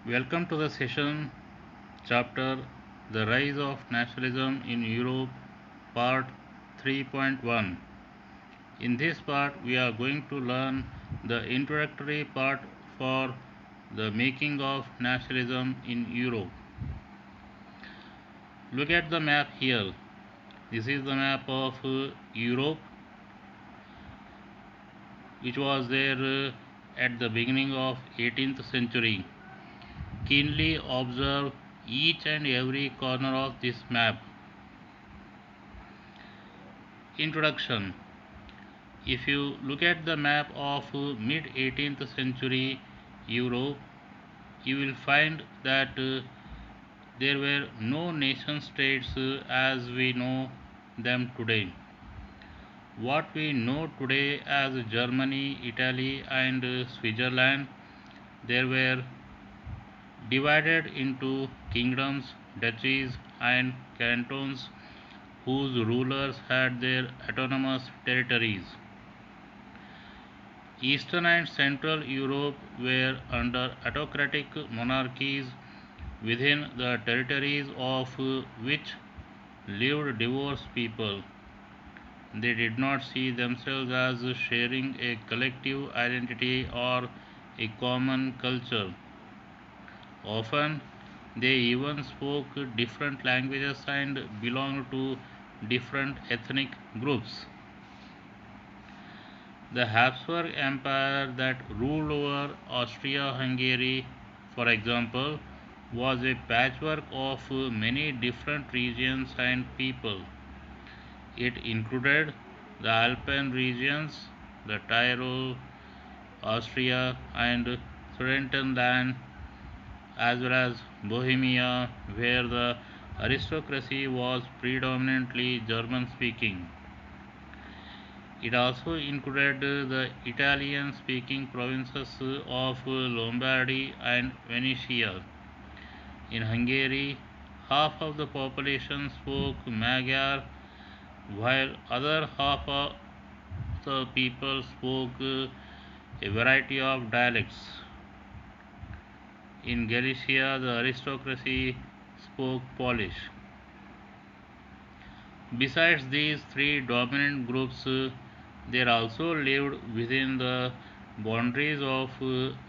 Welcome to the session chapter The Rise of Nationalism in Europe, part 3.1. In this part, we are going to learn the introductory part for the making of nationalism in Europe. Look at the map here. This is the map of Europe, which was there at the beginning of 18th century. Keenly observe each and every corner of this map. Introduction. If you look at the map of mid 18th century Europe, you will find that there were no nation states as we know them today. What we know today as Germany, Italy, and Switzerland, they were divided into kingdoms, duchies, and cantons whose rulers had their autonomous territories. Eastern and Central Europe were under autocratic monarchies within the territories of which lived diverse people. They did not see themselves as sharing a collective identity or a common culture. Often, they even spoke different languages and belonged to different ethnic groups. The Habsburg Empire that ruled over Austria Hungary, for example, was a patchwork of many different regions and people. It included the Alpine regions, the Tyrol, Austria, and Sudetenland, as well as Bohemia, where the aristocracy was predominantly German speaking. It also included the Italian speaking provinces of Lombardy and Venetia. In Hungary, half of the population spoke Magyar, while other half of the people spoke a variety of dialects. In Galicia, the aristocracy spoke Polish. Besides these three dominant groups, there also lived within the boundaries of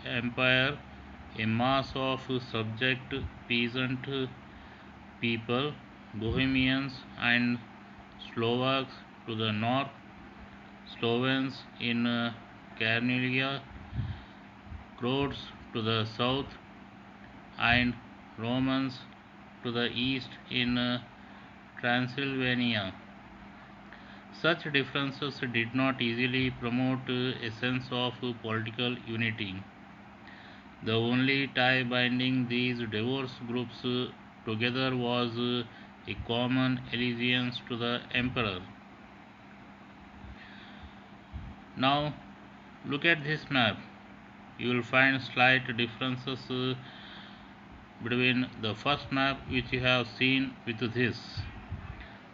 empire a mass of subject peasant people, Bohemians and Slovaks to the north, Slovens in Carnelia, Croats to the south, and Romans to the east in Transylvania. Such differences did not easily promote a sense of political unity. The only tie binding these diverse groups together was a common allegiance to the emperor. Now, look at this map. You will find slight differences between the first map which you have seen with this,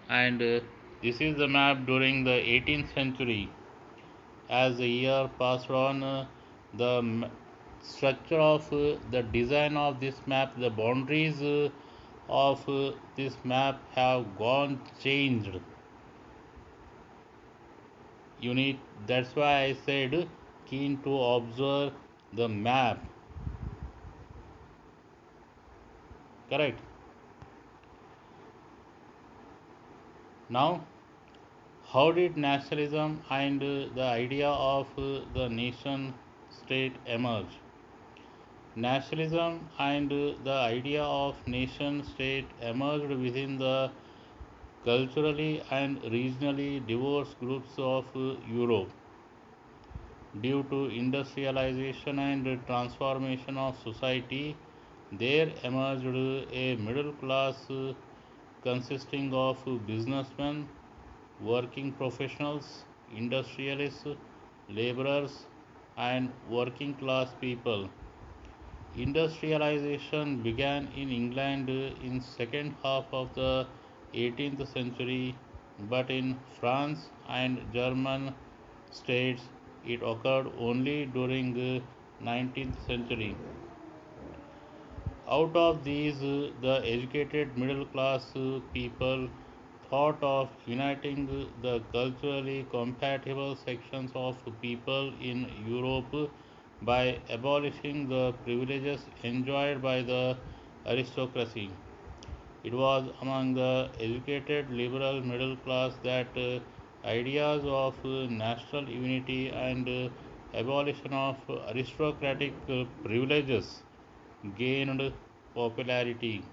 and this is the map during the 18th century. As the year passed on, the structure of the design of this map, the boundaries of this map have gone changed. You need, that's why I said keen to observe the map. Correct. Now, how did nationalism and the idea of the nation state emerge? Nationalism and the idea of nation state emerged within the culturally and regionally diverse groups of Europe. Due to industrialization and transformation of society, there emerged a middle class consisting of businessmen, working professionals, industrialists, laborers, and working class people. Industrialization began in England in second half of the 18th century, but in France and German states it occurred only during the 19th century. Out of these, the educated middle class people thought of uniting the culturally compatible sections of people in Europe by abolishing the privileges enjoyed by the aristocracy. It was among the educated liberal middle class that ideas of national unity and abolition of aristocratic privileges gained popularity.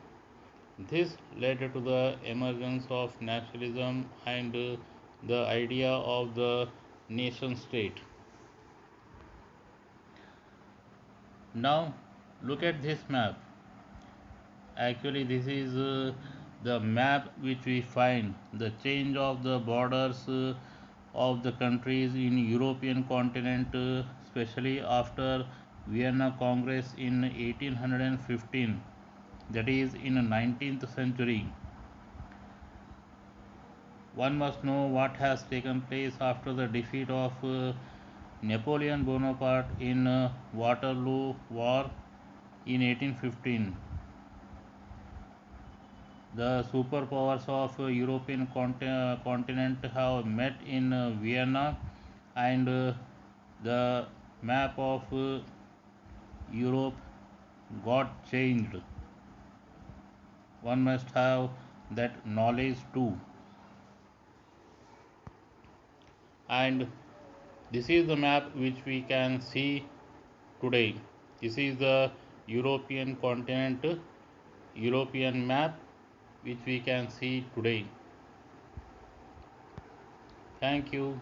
This led to the emergence of nationalism and the idea of the nation state. Now, look at this map. Actually, this is the map which we find the change of the borders of the countries in European continent, especially after Vienna Congress in 1815, that is in the 19th century. One must know what has taken place after the defeat of Napoleon Bonaparte in Waterloo War in 1815. The superpowers of European continent have met in Vienna, and the map of Europe got changed. One must have that knowledge too. And this is the map which we can see today. This is the European continent, European map which we can see today. Thank you.